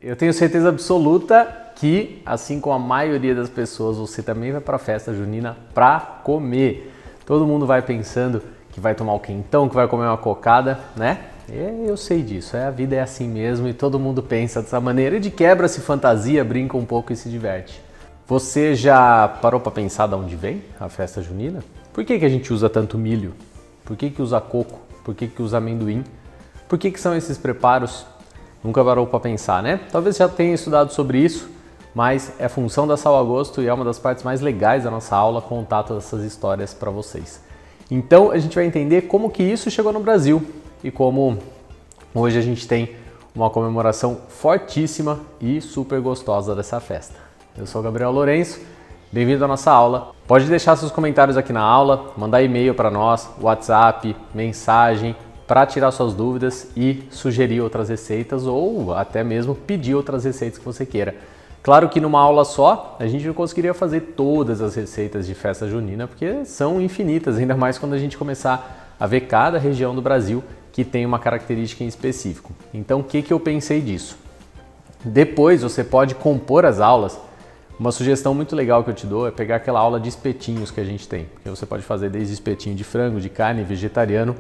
Eu tenho certeza absoluta que, assim como a maioria das pessoas, você também vai para a festa junina para comer. Todo mundo vai pensando que vai tomar o quentão, que vai comer uma cocada, né? Eu sei disso, a vida é assim mesmo e todo mundo pensa dessa maneira e de quebra se fantasia, brinca um pouco e se diverte. Você já parou para pensar de onde vem a festa junina? Por que a gente usa tanto milho? Por que usa coco? Por que usa amendoim? Por que são esses preparos? Nunca parou para pensar, né? Talvez já tenha estudado sobre isso, mas é função da Sal a Gosto e é uma das partes mais legais da nossa aula contar todas essas histórias para vocês. Então a gente vai entender como que isso chegou no Brasil e como hoje a gente tem uma comemoração fortíssima e super gostosa dessa festa. Eu sou o Gabriel Lourenço, bem-vindo à nossa aula. Pode deixar seus comentários aqui na aula, mandar e-mail para nós, WhatsApp, mensagem, para tirar suas dúvidas e sugerir outras receitas ou até mesmo pedir outras receitas que você queira. Claro que numa aula só a gente não conseguiria fazer todas as receitas de festa junina porque são infinitas, ainda mais quando a gente começar a ver cada região do Brasil que tem uma característica em específico. Então o que eu pensei disso? Depois você pode compor as aulas. Uma sugestão muito legal que eu te dou é pegar aquela aula de espetinhos que a gente tem, porque você pode fazer desde espetinho de frango, de carne, vegetariano.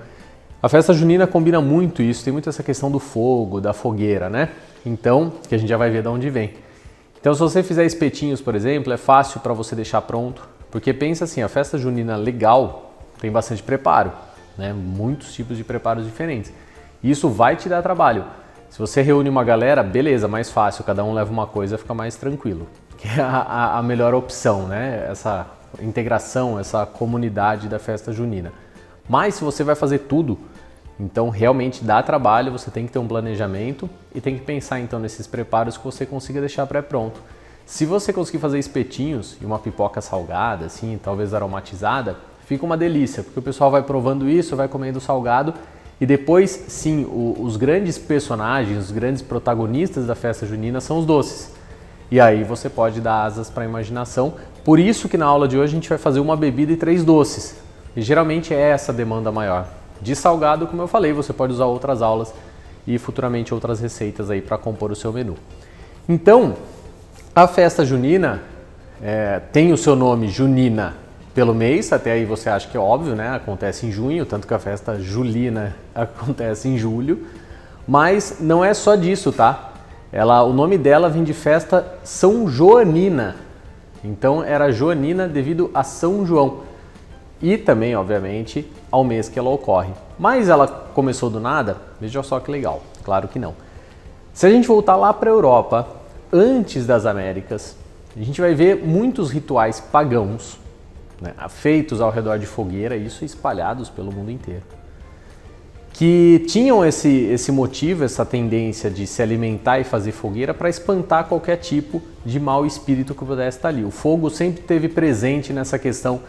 A festa junina combina muito isso, tem muito essa questão do fogo, da fogueira, né? Então, que a gente já vai ver de onde vem. Então, se você fizer espetinhos, por exemplo, é fácil para você deixar pronto, porque pensa assim, a festa junina legal tem bastante preparo, né? Muitos tipos de preparos diferentes. Isso vai te dar trabalho. Se você reúne uma galera, beleza, mais fácil, cada um leva uma coisa, fica mais tranquilo. Que é a melhor opção, né? Essa integração, essa comunidade da festa junina. Mas se você vai fazer tudo, então realmente dá trabalho, você tem que ter um planejamento e tem que pensar então nesses preparos que você consiga deixar pré-pronto. Se você conseguir fazer espetinhos e uma pipoca salgada, assim, talvez aromatizada, fica uma delícia, porque o pessoal vai provando isso, vai comendo salgado e depois, sim, os grandes personagens, os grandes protagonistas da festa junina são os doces. E aí você pode dar asas para a imaginação. Por isso que na aula de hoje a gente vai fazer uma bebida e 3 doces. E geralmente é essa a demanda maior. De salgado, como eu falei, você pode usar outras aulas e futuramente outras receitas aí para compor o seu menu. Então, a festa junina tem o seu nome junina pelo mês, até aí você acha que é óbvio, né? Acontece em junho, tanto que a festa julina acontece em julho. Mas não é só disso, tá? O nome dela vem de festa São Joanina. Então era Joanina devido a São João. E também, obviamente, ao mês que ela ocorre. Mas ela começou do nada? Veja só que legal. Claro que não. Se a gente voltar lá para a Europa, antes das Américas, a gente vai ver muitos rituais pagãos, né, feitos ao redor de fogueira, isso espalhados pelo mundo inteiro, que tinham esse motivo, essa tendência de se alimentar e fazer fogueira para espantar qualquer tipo de mau espírito que pudesse estar ali. O fogo sempre esteve presente nessa questão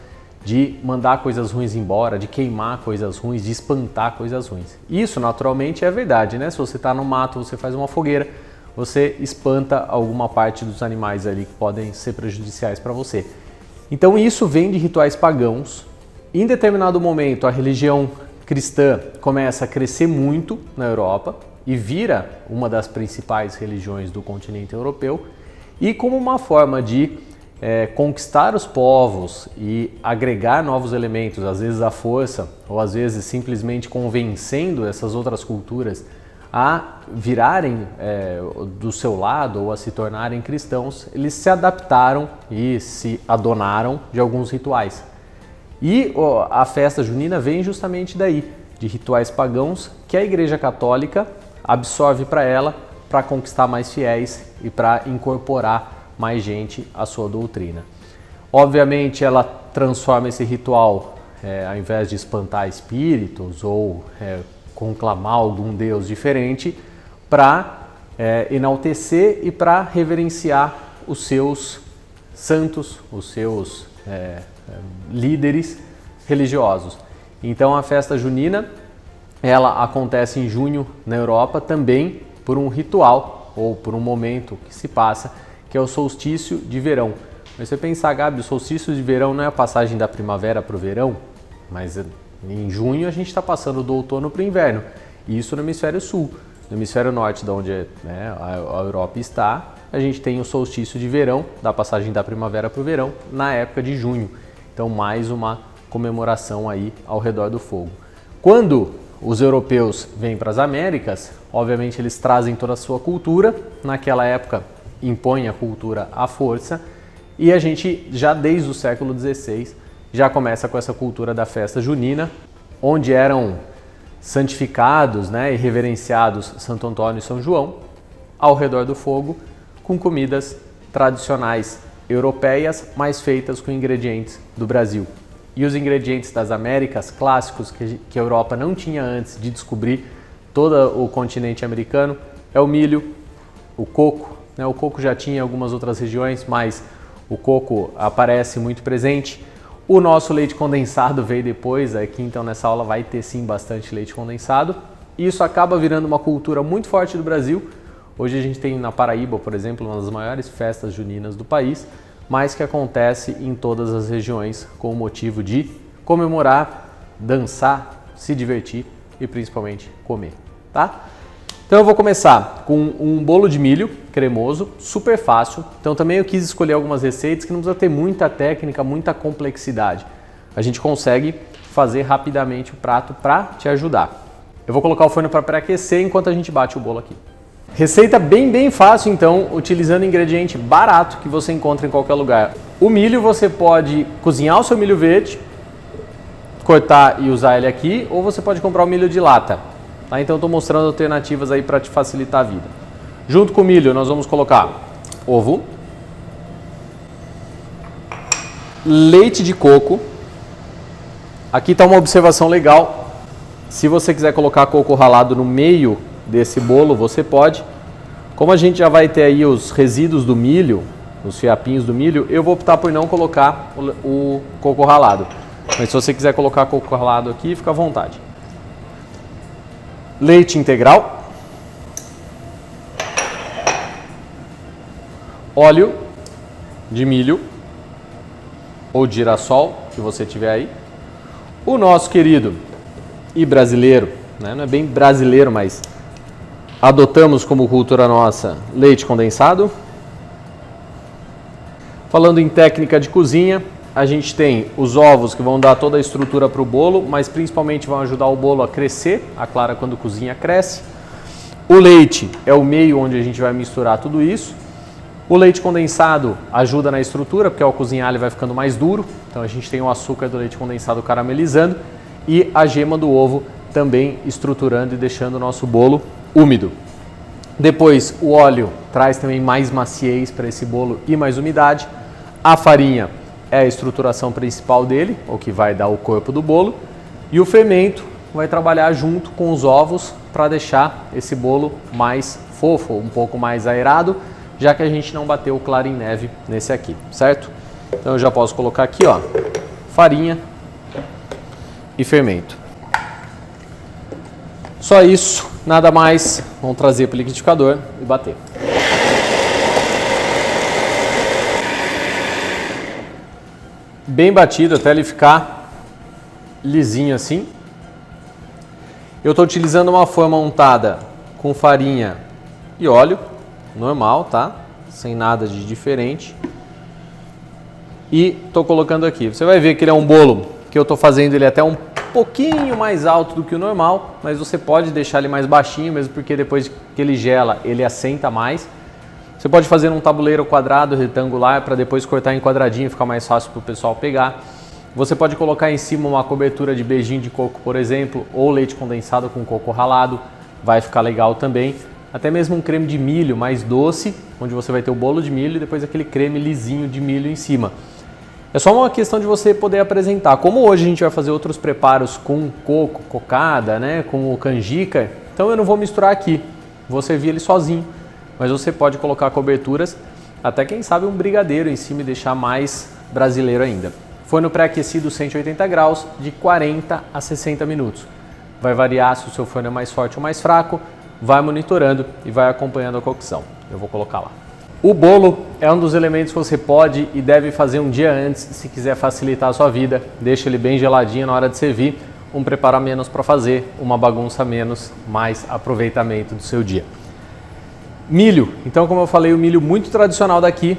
de mandar coisas ruins embora, de queimar coisas ruins, de espantar coisas ruins. Isso naturalmente é verdade, né? Se você está no mato, você faz uma fogueira, você espanta alguma parte dos animais ali que podem ser prejudiciais para você. Então isso vem de rituais pagãos. Em determinado momento a religião cristã começa a crescer muito na Europa e vira uma das principais religiões do continente europeu e como uma forma de conquistar os povos e agregar novos elementos, às vezes à força ou às vezes simplesmente convencendo essas outras culturas a virarem do seu lado ou a se tornarem cristãos, eles se adaptaram e se adonaram de alguns rituais. E a festa junina vem justamente daí, de rituais pagãos que a Igreja Católica absorve para ela para conquistar mais fiéis e para incorporar mais gente à sua doutrina. Obviamente ela transforma esse ritual, ao invés de espantar espíritos ou conclamar algum deus diferente, para enaltecer e para reverenciar os seus santos, os seus líderes religiosos. Então a festa junina, ela acontece em junho na Europa também por um ritual ou por um momento que se passa, que é o solstício de verão. Mas você pensar, Gabi, o solstício de verão não é a passagem da primavera para o verão? Mas em junho a gente está passando do outono para o inverno, e isso no hemisfério sul. no hemisfério norte, de onde a Europa está, a gente tem o solstício de verão, da passagem da primavera para o verão, na época de junho. Então, mais uma comemoração aí ao redor do fogo. Quando os europeus vêm para as Américas, obviamente eles trazem toda a sua cultura, naquela época impõe a cultura à força, e a gente já desde o século XVI já começa com essa cultura da festa junina, onde eram santificados, e reverenciados Santo Antônio e São João, ao redor do fogo, com comidas tradicionais europeias, mas feitas com ingredientes do Brasil. E os ingredientes das Américas clássicos que a Europa não tinha antes de descobrir todo o continente americano é o milho, o coco. O coco já tinha em algumas outras regiões, mas o coco aparece muito presente. O nosso leite condensado veio depois, aqui então nessa aula vai ter sim bastante leite condensado. E isso acaba virando uma cultura muito forte do Brasil. Hoje a gente tem na Paraíba, por exemplo, uma das maiores festas juninas do país, mas que acontece em todas as regiões com o motivo de comemorar, dançar, se divertir e principalmente comer, tá? Então eu vou começar com um bolo de milho cremoso, super fácil. Então também eu quis escolher algumas receitas que não precisa ter muita técnica, muita complexidade. A gente consegue fazer rapidamente o prato para te ajudar. Eu vou colocar o forno para pré-aquecer enquanto a gente bate o bolo aqui. Receita bem fácil então, utilizando ingrediente barato que você encontra em qualquer lugar. O milho você pode cozinhar o seu milho verde, cortar e usar ele aqui, ou você pode comprar o milho de lata. Tá? Então eu estou mostrando alternativas aí para te facilitar a vida. Junto com o milho nós vamos colocar ovo, leite de coco. Aqui está uma observação legal. Se você quiser colocar coco ralado no meio desse bolo, você pode. Como a gente já vai ter aí os resíduos do milho, os fiapinhos do milho, eu vou optar por não colocar o coco ralado. Mas se você quiser colocar coco ralado aqui, fica à vontade. Leite integral. Óleo de milho ou de girassol, que você tiver aí. O nosso querido e brasileiro, não é bem brasileiro, mas adotamos como cultura nossa, leite condensado. Falando em técnica de cozinha, a gente tem os ovos que vão dar toda a estrutura para o bolo, mas principalmente vão ajudar o bolo a crescer, a clara quando cozinha cresce. O leite é o meio onde a gente vai misturar tudo isso. O leite condensado ajuda na estrutura, porque ao cozinhar ele vai ficando mais duro, então a gente tem o açúcar do leite condensado caramelizando e a gema do ovo também estruturando e deixando o nosso bolo úmido. Depois o óleo traz também mais maciez para esse bolo e mais umidade. A farinha é a estruturação principal dele, o que vai dar o corpo do bolo. E o fermento vai trabalhar junto com os ovos para deixar esse bolo mais fofo, um pouco mais aerado, já que a gente não bateu o claro em neve nesse aqui, certo? Então eu já posso colocar aqui, ó, farinha e fermento. Só isso, nada mais. Vamos trazer para o liquidificador e bater. Bem batido até ele ficar lisinho assim. Eu estou utilizando uma forma untada com farinha e óleo, normal, tá? Sem nada de diferente. E estou colocando aqui. Você vai ver que ele é um bolo que eu estou fazendo ele até um pouquinho mais alto do que o normal, mas você pode deixar ele mais baixinho, mesmo porque depois que ele gela, ele assenta mais. Você pode fazer num tabuleiro quadrado, retangular, para depois cortar em quadradinho, ficar mais fácil para o pessoal pegar. Você pode colocar em cima uma cobertura de beijinho de coco, por exemplo, ou leite condensado com coco ralado, vai ficar legal também. Até mesmo um creme de milho mais doce, onde você vai ter o bolo de milho e depois aquele creme lisinho de milho em cima. É só uma questão de você poder apresentar. Como hoje a gente vai fazer outros preparos com coco, cocada, com canjica, então eu não vou misturar aqui, vou servir ele sozinho. Mas você pode colocar coberturas, até quem sabe um brigadeiro em cima e deixar mais brasileiro ainda. Forno pré-aquecido 180 graus, de 40 a 60 minutos. Vai variar se o seu forno é mais forte ou mais fraco, vai monitorando e vai acompanhando a cocção. Eu vou colocar lá. O bolo é um dos elementos que você pode e deve fazer um dia antes, se quiser facilitar a sua vida. Deixa ele bem geladinho na hora de servir. um preparo a menos para fazer, uma bagunça a menos, mais aproveitamento do seu dia. Milho. Então, como eu falei, o milho muito tradicional daqui,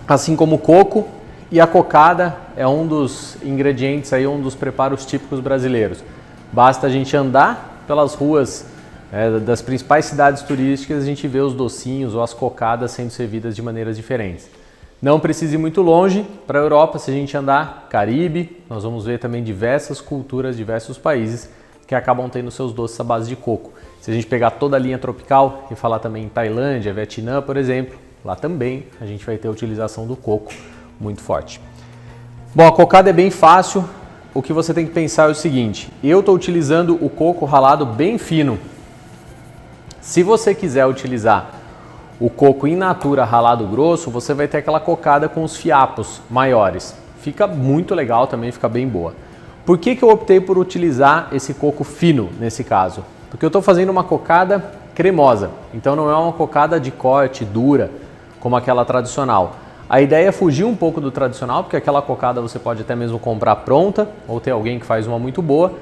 assim como o coco e a cocada é um dos ingredientes aí, um dos preparos típicos brasileiros. Basta a gente andar pelas ruas das principais cidades turísticas, a gente vê os docinhos ou as cocadas sendo servidas de maneiras diferentes. Não precisa ir muito longe para a Europa, se a gente andar Caribe, nós vamos ver também diversas culturas, diversos países que acabam tendo seus doces à base de coco. Se a gente pegar toda a linha tropical e falar também em Tailândia, Vietnã, por exemplo, lá também a gente vai ter a utilização do coco muito forte. Bom, a cocada é bem fácil. O que você tem que pensar é o seguinte: eu estou utilizando o coco ralado bem fino. Se você quiser utilizar o coco in natura ralado grosso, você vai ter aquela cocada com os fiapos maiores. Fica muito legal também, fica bem boa. Por que eu optei por utilizar esse coco fino nesse caso? Porque eu estou fazendo uma cocada cremosa, então não é uma cocada de corte dura como aquela tradicional. A ideia é fugir um pouco do tradicional, porque aquela cocada você pode até mesmo comprar pronta ou ter alguém que faz uma muito boa.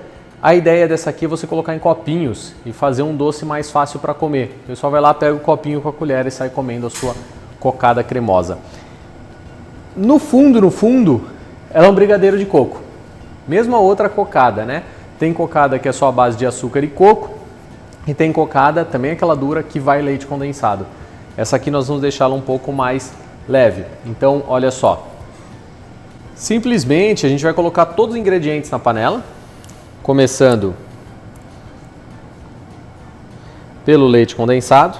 A ideia dessa aqui é você colocar em copinhos e fazer um doce mais fácil para comer. O pessoal vai lá, pega o copinho com a colher e sai comendo a sua cocada cremosa. No fundo, ela é um brigadeiro de coco. Mesmo a outra cocada, né? Tem cocada que é só a base de açúcar e coco e tem cocada, também aquela dura, que vai leite condensado. Essa aqui nós vamos deixá-la um pouco mais leve. Então, olha só. Simplesmente a gente vai colocar todos os ingredientes na panela, começando pelo leite condensado.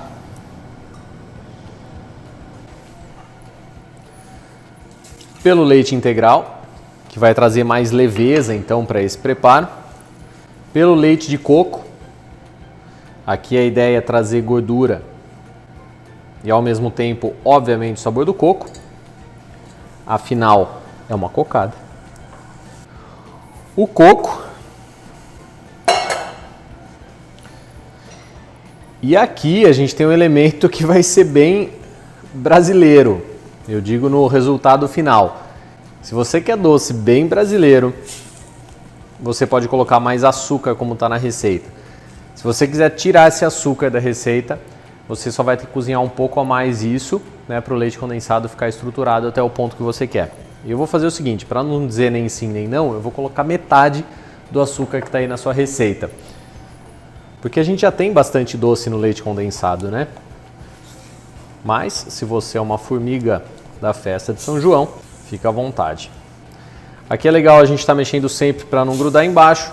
Pelo leite integral, que vai trazer mais leveza então para esse preparo. Pelo leite de coco, aqui a ideia é trazer gordura e ao mesmo tempo, obviamente, o sabor do coco. Afinal, é uma cocada. O coco. E aqui a gente tem um elemento que vai ser bem brasileiro, eu digo no resultado final. Se você quer doce bem brasileiro, você pode colocar mais açúcar como está na receita. Se você quiser tirar esse açúcar da receita, você só vai ter que cozinhar um pouco a mais isso, né, para o leite condensado ficar estruturado até o ponto que você quer. Eu vou fazer o seguinte, para não dizer nem sim nem não, eu vou colocar metade do açúcar que está aí na sua receita. Porque a gente já tem bastante doce no leite condensado, né? Mas, se você é uma formiga da festa de São João, fica à vontade. Aqui é legal a gente estar mexendo sempre para não grudar embaixo.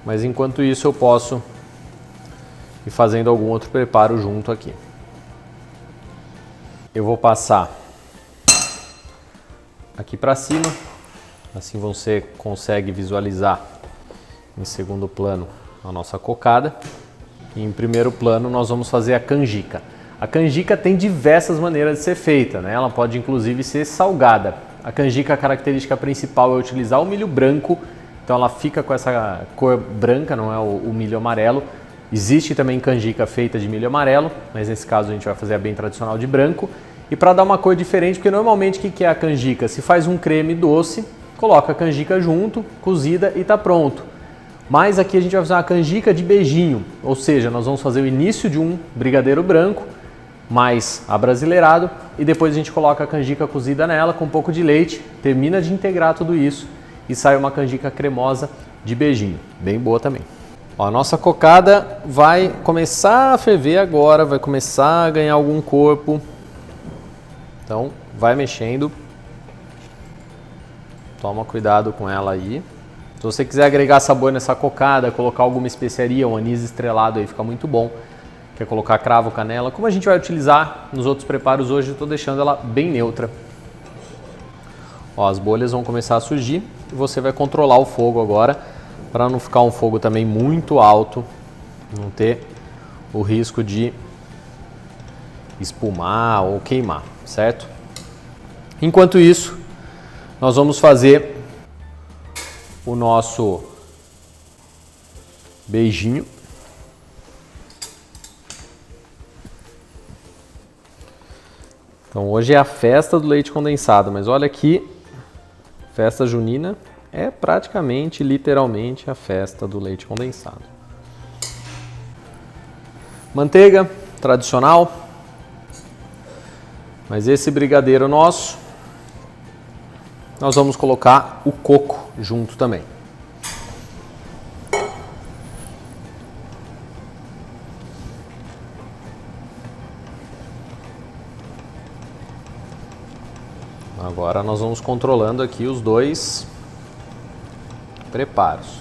Mas enquanto isso eu posso ir fazendo algum outro preparo junto aqui. Eu vou passar aqui para cima, assim você consegue visualizar em segundo plano a nossa cocada. E em primeiro plano nós vamos fazer a canjica. A canjica tem diversas maneiras de ser feita, né? Ela pode inclusive ser salgada. A canjica, a característica principal é utilizar o milho branco, então ela fica com essa cor branca, não é o milho amarelo. Existe também canjica feita de milho amarelo, mas nesse caso a gente vai fazer a bem tradicional de branco. E para dar uma cor diferente, porque normalmente o que é a canjica? Se faz um creme doce, coloca a canjica junto, cozida e está pronto. Mas aqui a gente vai fazer uma canjica de beijinho, ou seja, nós vamos fazer o início de um brigadeiro branco, mais abrasileirado, e depois a gente coloca a canjica cozida nela com um pouco de leite, termina de integrar tudo isso e sai uma canjica cremosa de beijinho, bem boa também. Ó, a nossa cocada vai começar a ferver agora, vai começar a ganhar algum corpo, então vai mexendo, toma cuidado com ela aí. Se você quiser agregar sabor nessa cocada, colocar alguma especiaria, um anis estrelado aí fica muito bom. Quer colocar cravo, canela, como a gente vai utilizar nos outros preparos hoje, eu estou deixando ela bem neutra. Ó, as bolhas vão começar a surgir e você vai controlar o fogo agora, para não ficar um fogo também muito alto, não ter o risco de espumar ou queimar, certo? Enquanto isso, nós vamos fazer o nosso beijinho. Então hoje é a festa do leite condensado, mas olha aqui, festa junina é praticamente, literalmente, a festa do leite condensado. Manteiga tradicional, mas esse brigadeiro nosso, nós vamos colocar o coco junto também. Agora nós vamos controlando aqui os dois preparos.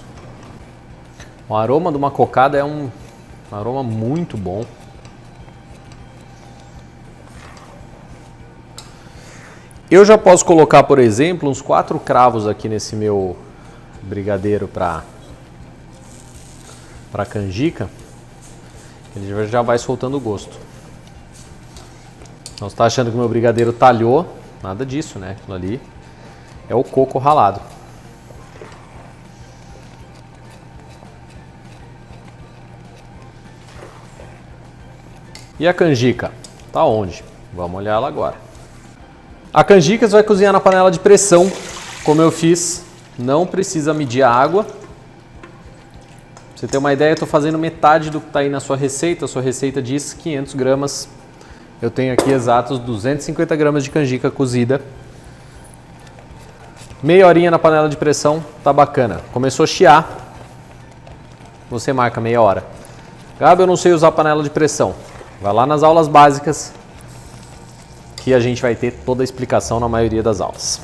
O aroma de uma cocada é um aroma muito bom. Eu já posso colocar, por exemplo, uns 4 cravos aqui nesse meu brigadeiro para canjica. Ele já vai soltando o gosto. Não está achando que o meu brigadeiro talhou? Nada disso, né? Aquilo ali é o coco ralado. E a canjica? Tá onde? Vamos olhar ela agora. A canjica você vai cozinhar na panela de pressão, como eu fiz. Não precisa medir a água. Pra você ter uma ideia, eu estou fazendo metade do que está aí na sua receita. A sua receita diz 500 gramas. Eu tenho aqui exatos 250 gramas de canjica cozida. Meia horinha na panela de pressão, tá bacana. Começou a chiar, você marca meia hora. Gabi, eu não sei usar panela de pressão. Vai lá nas aulas básicas, que a gente vai ter toda a explicação na maioria das aulas.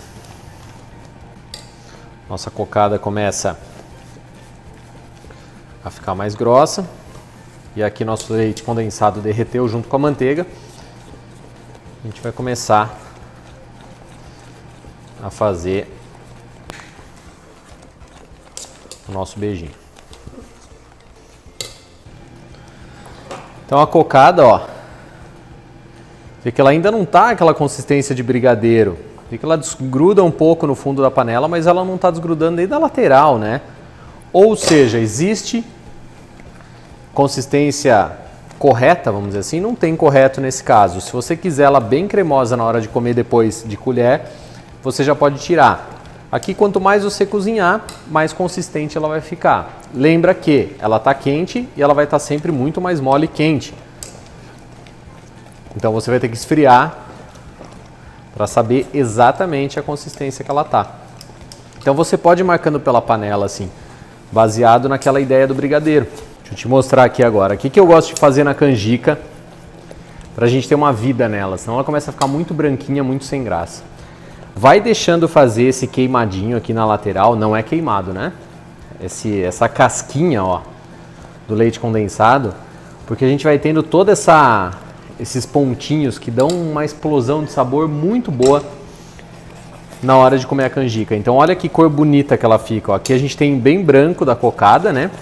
Nossa cocada começa a ficar mais grossa. E aqui nosso leite condensado derreteu junto com a manteiga. A gente vai começar a fazer o nosso beijinho. Então a cocada, ó, vê que ela ainda não tá aquela consistência de brigadeiro. Vê que ela desgruda um pouco no fundo da panela, mas ela não tá desgrudando nem da lateral, né? Ou seja, existe consistência correta, vamos dizer assim, não tem correto nesse caso. Se você quiser ela bem cremosa na hora de comer depois de colher, você já pode tirar. Aqui, quanto mais você cozinhar, mais consistente ela vai ficar. Lembra que ela está quente e ela vai estar sempre muito mais mole e quente. Então você vai ter que esfriar para saber exatamente a consistência que ela tá. Então você pode ir marcando pela panela assim, baseado naquela ideia do brigadeiro. Deixa eu te mostrar aqui agora. O que eu gosto de fazer na canjica para a gente ter uma vida nela, senão ela começa a ficar muito branquinha, muito sem graça. Vai deixando fazer esse queimadinho aqui na lateral, não é queimado, né? Essa casquinha, ó, do leite condensado, porque a gente vai tendo toda esses pontinhos que dão uma explosão de sabor muito boa na hora de comer a canjica. Então olha que cor bonita que ela fica, ó. Aqui a gente tem bem branco da cocada, né?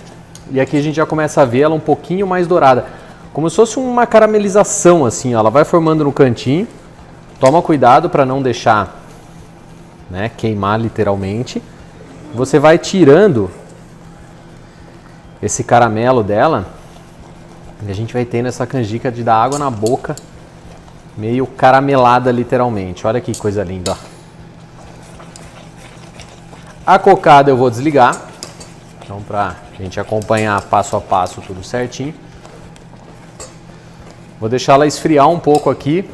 E aqui a gente já começa a ver ela um pouquinho mais dourada, como se fosse uma caramelização assim, ó. Ela vai formando no cantinho. Toma cuidado para não deixar, né, queimar literalmente. Você vai tirando esse caramelo dela e a gente vai tendo essa canjica de dar água na boca, meio caramelada literalmente. Olha que coisa linda, ó. A cocada eu vou desligar, então pra gente acompanhar passo a passo tudo certinho. Vou deixar ela esfriar um pouco aqui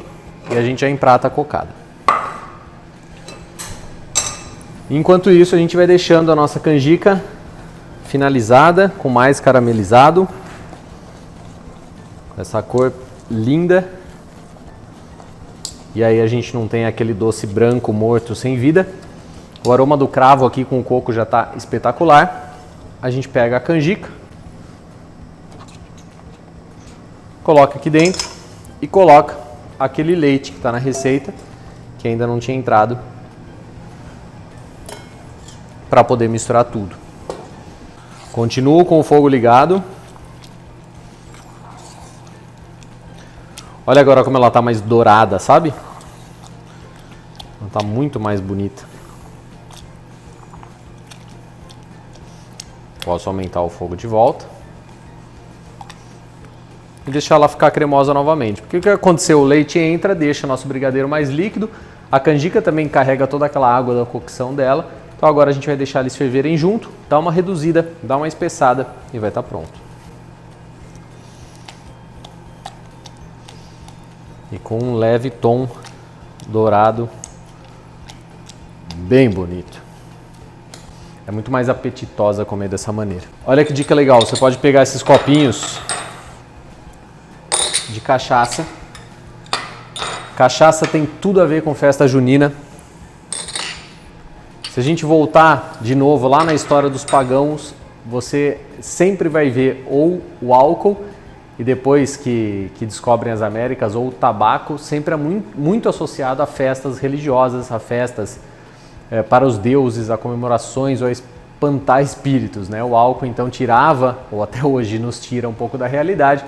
e a gente já emprata a cocada. Enquanto isso, a gente vai deixando a nossa canjica finalizada, com mais caramelizado. Essa cor linda. E aí a gente não tem aquele doce branco morto sem vida. O aroma do cravo aqui com o coco já está espetacular. A gente pega a canjica, coloca aqui dentro e coloca aquele leite que está na receita, que ainda não tinha entrado, para poder misturar tudo. Continuo com o fogo ligado. Olha agora como ela está mais dourada, sabe? Ela está muito mais bonita. Posso aumentar o fogo de volta e deixar ela ficar cremosa novamente. Porque o que aconteceu? O leite entra, deixa nosso brigadeiro mais líquido. A canjica também carrega toda aquela água da cocção dela Então agora a gente vai deixar eles ferverem junto, dá uma reduzida, dá uma espessada e vai estar pronto. E com um leve tom dourado, bem bonito. É muito mais apetitosa comer dessa maneira. Olha que dica legal, você pode pegar esses copinhos de cachaça. Cachaça tem tudo a ver com festa junina. Se a gente voltar de novo lá na história dos pagãos, você sempre vai ver ou o álcool, e depois que descobrem as Américas, ou o tabaco, sempre é muito associado a festas religiosas, a festas para os deuses, a comemorações ou a espantar espíritos, né? O álcool então tirava, ou até hoje nos tira um pouco da realidade,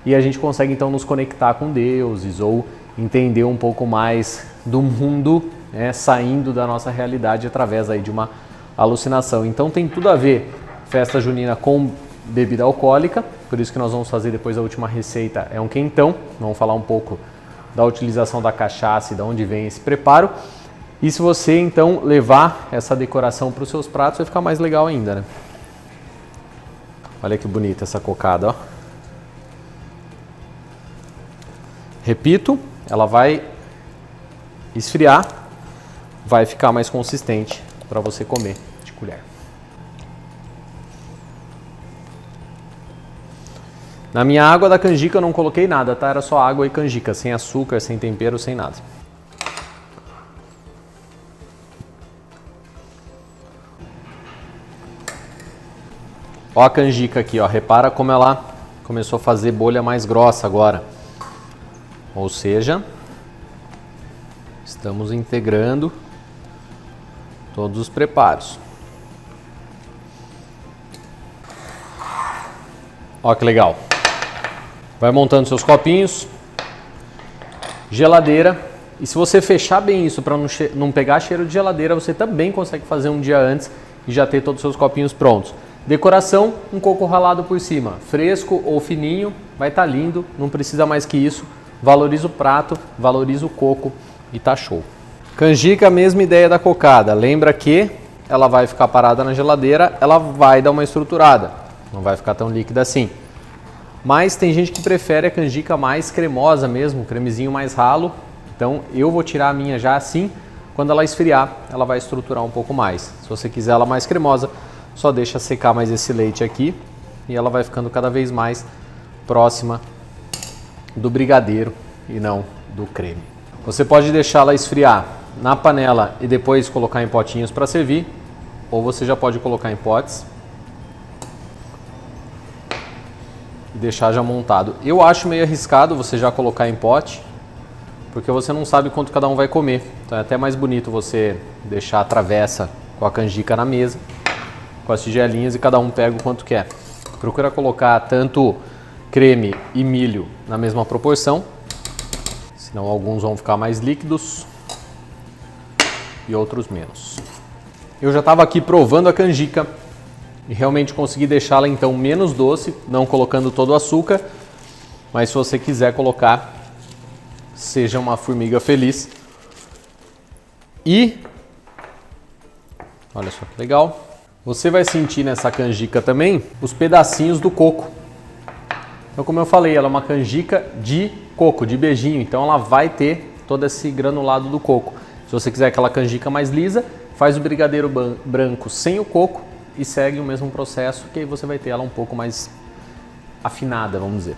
e a gente consegue então nos conectar com deuses ou entender um pouco mais do mundo, né, saindo da nossa realidade através aí de uma alucinação. Então tem tudo a ver festa junina com bebida alcoólica, por isso que nós vamos fazer depois a última receita, é um quentão. Vamos falar um pouco da utilização da cachaça e de onde vem esse preparo. E se você então levar essa decoração para os seus pratos, vai ficar mais legal ainda, né? Olha que bonita essa cocada, ó. Repito, ela vai esfriar, vai ficar mais consistente para você comer de colher. Na minha água da canjica eu não coloquei nada, tá? Era só água e canjica, sem açúcar, sem tempero, sem nada. Ó a canjica aqui, ó. Repara como ela começou a fazer bolha mais grossa agora. Ou seja, estamos integrando todos os preparos. Ó que legal. Vai montando seus copinhos. Geladeira. E se você fechar bem isso para não pegar cheiro de geladeira, você também consegue fazer um dia antes e já ter todos os seus copinhos prontos. Decoração, um coco ralado por cima. Fresco ou fininho, vai estar lindo, não precisa mais que isso. Valoriza o prato, valoriza o coco e tá show. Canjica, mesma ideia da cocada. Lembra que ela vai ficar parada na geladeira, ela vai dar uma estruturada. Não vai ficar tão líquida assim. Mas tem gente que prefere a canjica mais cremosa mesmo, cremezinho mais ralo. Então eu vou tirar a minha já assim. Quando ela esfriar, ela vai estruturar um pouco mais. Se você quiser ela mais cremosa, só deixa secar mais esse leite aqui e ela vai ficando cada vez mais próxima do brigadeiro e não do creme. Você pode deixá-la esfriar na panela e depois colocar em potinhos para servir, ou você já pode colocar em potes e deixar já montado. Eu acho meio arriscado você já colocar em pote, porque você não sabe quanto cada um vai comer. Então é até mais bonito você deixar a travessa com a canjica na mesa, com as tigelinhas, e cada um pega o quanto quer. Procura colocar tanto creme e milho na mesma proporção, senão alguns vão ficar mais líquidos e outros menos. Eu já estava aqui provando a canjica e realmente consegui deixá-la então menos doce, não colocando todo o açúcar, mas se você quiser colocar, seja uma formiga feliz. E olha só que legal, você vai sentir nessa canjica também os pedacinhos do coco. Então, como eu falei, ela é uma canjica de coco, de beijinho, então ela vai ter todo esse granulado do coco. Se você quiser aquela canjica mais lisa, faz o brigadeiro branco sem o coco e segue o mesmo processo, que aí você vai ter ela um pouco mais afinada, vamos dizer.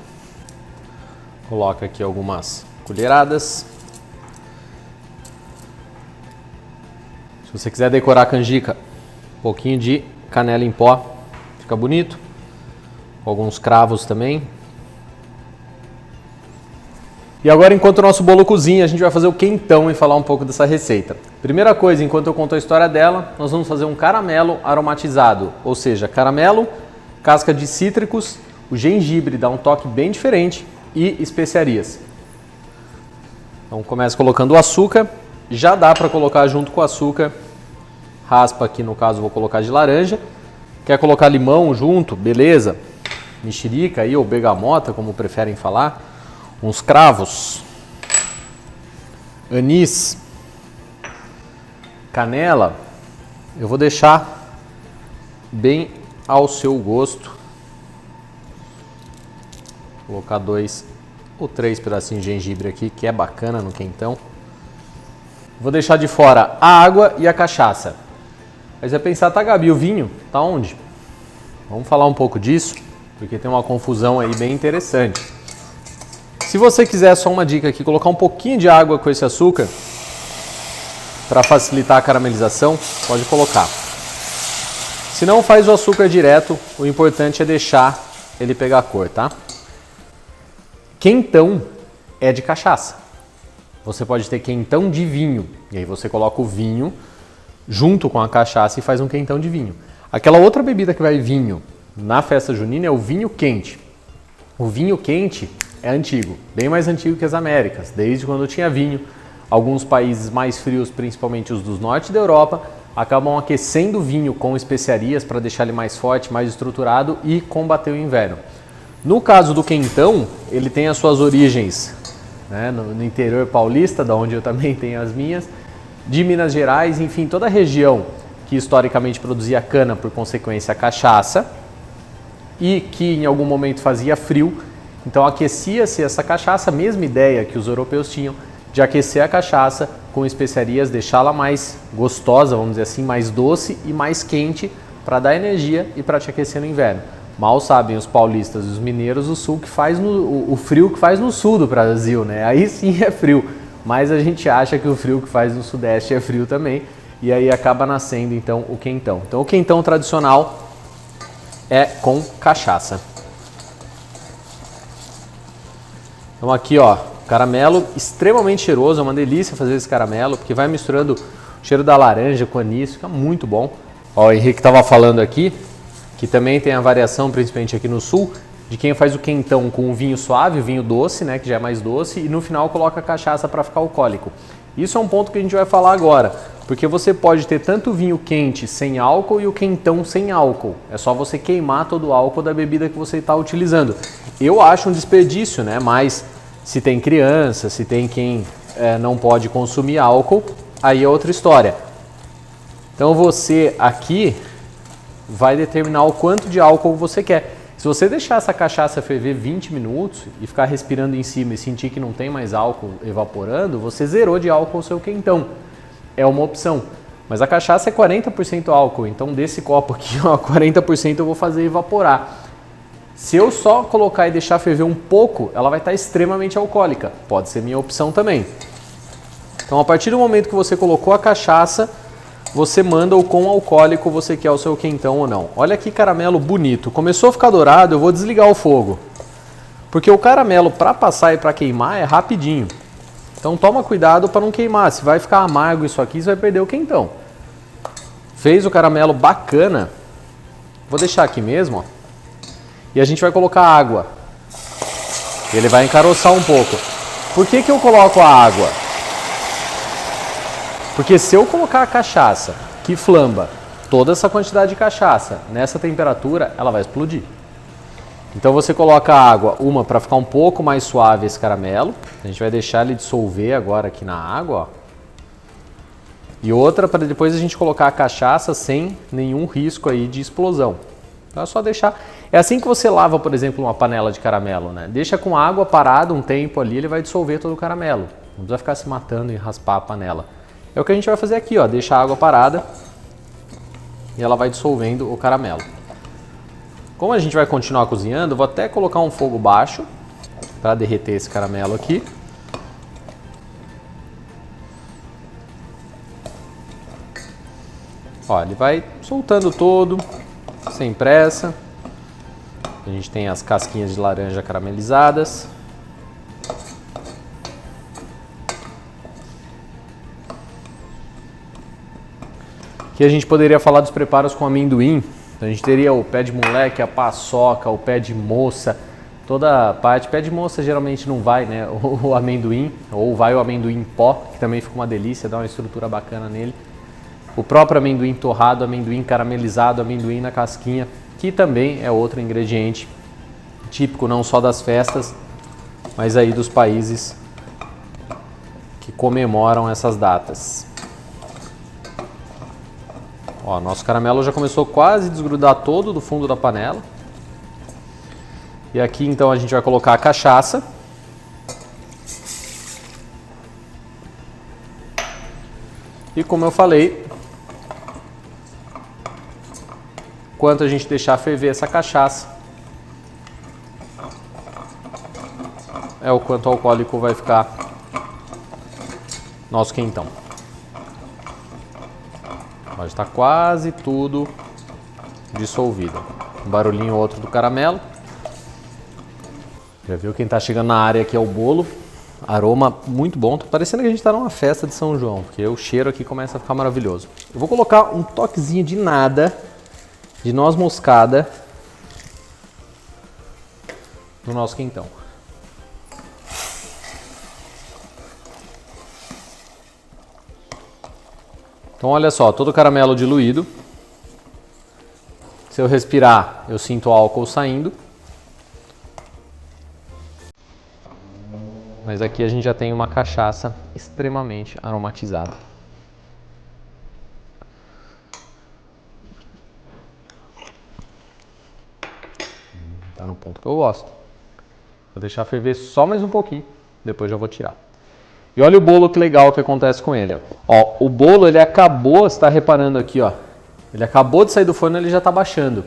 Coloca aqui algumas colheradas. Se você quiser decorar a canjica, um pouquinho de canela em pó, fica bonito. Alguns cravos também. E agora, enquanto o nosso bolo cozinha, a gente vai fazer o quentão e falar um pouco dessa receita. Primeira coisa, enquanto eu conto a história dela, nós vamos fazer um caramelo aromatizado, ou seja, caramelo, casca de cítricos, o gengibre dá um toque bem diferente e especiarias. Então começa colocando o açúcar, já dá para colocar junto com o açúcar, raspa aqui no caso vou colocar de laranja, quer colocar limão junto, beleza, mexerica aí ou bergamota, como preferem falar, uns cravos, anis, canela, Eu vou deixar bem ao seu gosto. Vou colocar 2 ou 3 pedacinhos de gengibre aqui, que é bacana no quentão. Vou deixar de fora a água e a cachaça. Aí você vai pensar, tá, Gabi, o vinho tá onde? Vamos falar um pouco disso, porque tem uma confusão aí bem interessante. Se você quiser, só uma dica aqui, colocar um pouquinho de água com esse açúcar, para facilitar a caramelização, pode colocar. Se não, faz o açúcar direto, o importante é deixar ele pegar cor, tá? Quentão é de cachaça. Você pode ter quentão de vinho, e aí você coloca o vinho junto com a cachaça e faz um quentão de vinho. Aquela outra bebida que vai vinho na festa junina é o vinho quente. O vinho quente é antigo, bem mais antigo que as Américas, desde quando tinha vinho. Alguns países mais frios, principalmente os do norte da Europa, acabam aquecendo o vinho com especiarias para deixar ele mais forte, mais estruturado e combater o inverno. No caso do quentão, ele tem as suas origens, né, no interior paulista, da onde eu também tenho as minhas, de Minas Gerais, enfim, toda a região que historicamente produzia cana, por consequência a cachaça, e que em algum momento fazia frio, então aquecia-se essa cachaça, a mesma ideia que os europeus tinham, de aquecer a cachaça com especiarias, deixá-la mais gostosa, vamos dizer assim, mais doce e mais quente para dar energia e para te aquecer no inverno. Mal sabem os paulistas e os mineiros o frio que faz no sul do Brasil, né? Aí sim é frio, mas a gente acha que o frio que faz no sudeste é frio também e aí acaba nascendo então o quentão. Então o quentão tradicional é com cachaça. Então aqui, ó, caramelo extremamente cheiroso, é uma delícia fazer esse caramelo, porque vai misturando o cheiro da laranja com anis, fica muito bom. Ó, o Henrique estava falando aqui, que também tem a variação, principalmente aqui no sul, de quem faz o quentão com o vinho suave, o vinho doce, né, que já é mais doce, e no final coloca a cachaça para ficar alcoólico. Isso é um ponto que a gente vai falar agora, porque você pode ter tanto o vinho quente sem álcool e o quentão sem álcool. É só você queimar todo o álcool da bebida que você está utilizando. Eu acho um desperdício, né, mas se tem criança, se tem quem não pode consumir álcool, aí é outra história. Então você aqui vai determinar o quanto de álcool você quer. Se você deixar essa cachaça ferver 20 minutos e ficar respirando em cima e sentir que não tem mais álcool evaporando, você zerou de álcool o seu quentão. É uma opção. Mas a cachaça é 40% álcool, então desse copo aqui, ó, 40% eu vou fazer evaporar. Se eu só colocar e deixar ferver um pouco, ela vai estar extremamente alcoólica. Pode ser minha opção também. Então, a partir do momento que você colocou a cachaça, você manda o quão alcoólico você quer o seu quentão ou não. Olha que caramelo bonito. Começou a ficar dourado, eu vou desligar o fogo. Porque o caramelo, para passar e para queimar, é rapidinho. Então, toma cuidado para não queimar. Se vai ficar amargo isso aqui, você vai perder o quentão. Fez o caramelo bacana. Vou deixar aqui mesmo, ó. E a gente vai colocar água. Ele vai encaroçar um pouco. Por que eu coloco a água? Porque se eu colocar a cachaça, que flamba, toda essa quantidade de cachaça, nessa temperatura, ela vai explodir. Então você coloca a água, uma para ficar um pouco mais suave esse caramelo. A gente vai deixar ele dissolver agora aqui na água, ó. E outra para depois a gente colocar a cachaça sem nenhum risco aí de explosão. Então é só deixar. É assim que você lava, por exemplo, uma panela de caramelo, né? Deixa com água parada um tempo ali, ele vai dissolver todo o caramelo. Não precisa ficar se matando e raspar a panela. É o que a gente vai fazer aqui, ó. Deixa a água parada e ela vai dissolvendo o caramelo. Como a gente vai continuar cozinhando, eu vou até colocar um fogo baixo para derreter esse caramelo aqui. Ó, ele vai soltando todo, sem pressa. A gente tem as casquinhas de laranja caramelizadas. Aqui a gente poderia falar dos preparos com amendoim. Então a gente teria o pé de moleque, a paçoca, o pé de moça, toda a parte. Pé de moça geralmente não vai, né? O amendoim, ou vai o amendoim em pó, que também fica uma delícia, dá uma estrutura bacana nele. O próprio amendoim torrado, amendoim caramelizado, amendoim na casquinha, que também é outro ingrediente típico não só das festas, mas aí dos países que comemoram essas datas. Ó, nosso caramelo já começou quase a desgrudar todo do fundo da panela. E aqui então a gente vai colocar a cachaça. E como eu falei, enquanto a gente deixar ferver essa cachaça, é o quanto alcoólico vai ficar nosso quentão. Já está quase tudo dissolvido. Um barulhinho ou outro do caramelo. Já viu quem está chegando na área aqui é o bolo. Aroma muito bom. Tá parecendo que a gente está numa festa de São João, porque o cheiro aqui começa a ficar maravilhoso. Eu vou colocar um toquezinho de nada de noz moscada no nosso quentão. Então olha só, todo o caramelo diluído. Se eu respirar, eu sinto o álcool saindo. Mas aqui a gente já tem uma cachaça extremamente aromatizada. Tá no ponto que eu gosto. Vou deixar ferver só mais um pouquinho, depois já vou tirar. E olha o bolo que legal que acontece com ele. Ó, o bolo ele acabou, você está reparando aqui, ó. Ele acabou de sair do forno, ele já está baixando.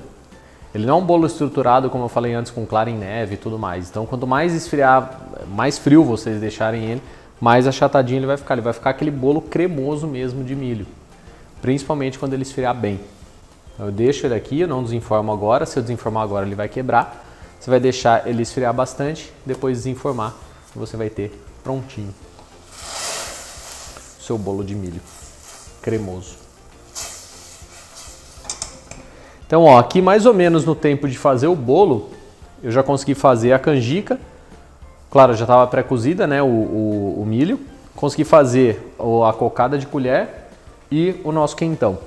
Ele não é um bolo estruturado, como eu falei antes, com clara em neve e tudo mais. Então, quanto mais esfriar, mais frio vocês deixarem ele, mais achatadinho ele vai ficar. Ele vai ficar aquele bolo cremoso mesmo de milho. Principalmente quando ele esfriar bem. Eu deixo ele aqui, eu não desenformo agora. Se eu desenformar agora, ele vai quebrar. Você vai deixar ele esfriar bastante, depois desenformar. E você vai ter prontinho o seu bolo de milho cremoso. Então, ó, aqui mais ou menos no tempo de fazer o bolo, eu já consegui fazer a canjica. Claro, já estava pré-cozida, né, o milho. Consegui fazer a cocada de colher e o nosso quentão.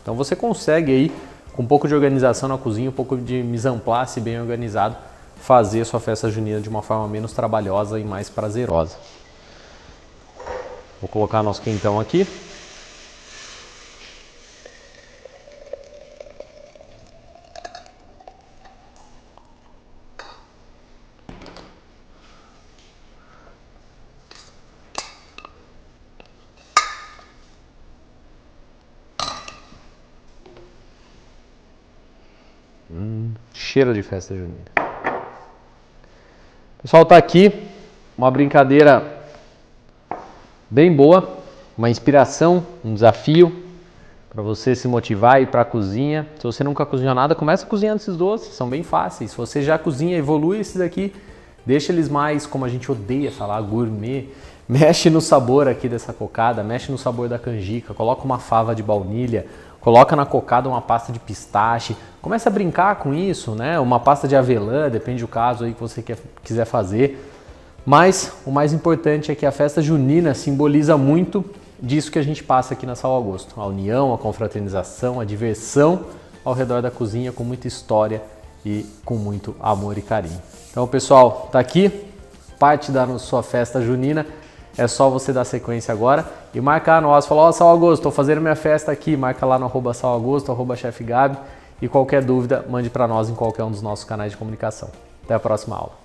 Então você consegue aí, com um pouco de organização na cozinha, um pouco de mise en place bem organizado, fazer a sua festa junina de uma forma menos trabalhosa e mais prazerosa. Vou colocar nosso quentão aqui. Cheiro de festa junina. Pessoal, tá aqui uma brincadeira bem boa, uma inspiração, um desafio para você se motivar e ir para a cozinha. Se você nunca cozinhou nada, começa cozinhando esses doces, são bem fáceis. Se você já cozinha, evolui esses aqui, deixa eles mais, como a gente odeia falar, gourmet. Mexe no sabor aqui dessa cocada, mexe no sabor da canjica, coloca uma fava de baunilha, coloca na cocada uma pasta de pistache, começa a brincar com isso, né? Uma pasta de avelã, depende do caso aí que você quiser fazer. Mas o mais importante é que a festa junina simboliza muito disso que a gente passa aqui na Sal Agosto. A união, a confraternização, a diversão ao redor da cozinha com muita história e com muito amor e carinho. Então, pessoal, tá aqui parte da sua festa junina. É só você dar sequência agora e marcar nós. Falar, ó, Sal Agosto, estou fazendo minha festa aqui. Marca lá no @salagosto, @chefgabi. E qualquer dúvida, mande para nós em qualquer um dos nossos canais de comunicação. Até a próxima aula.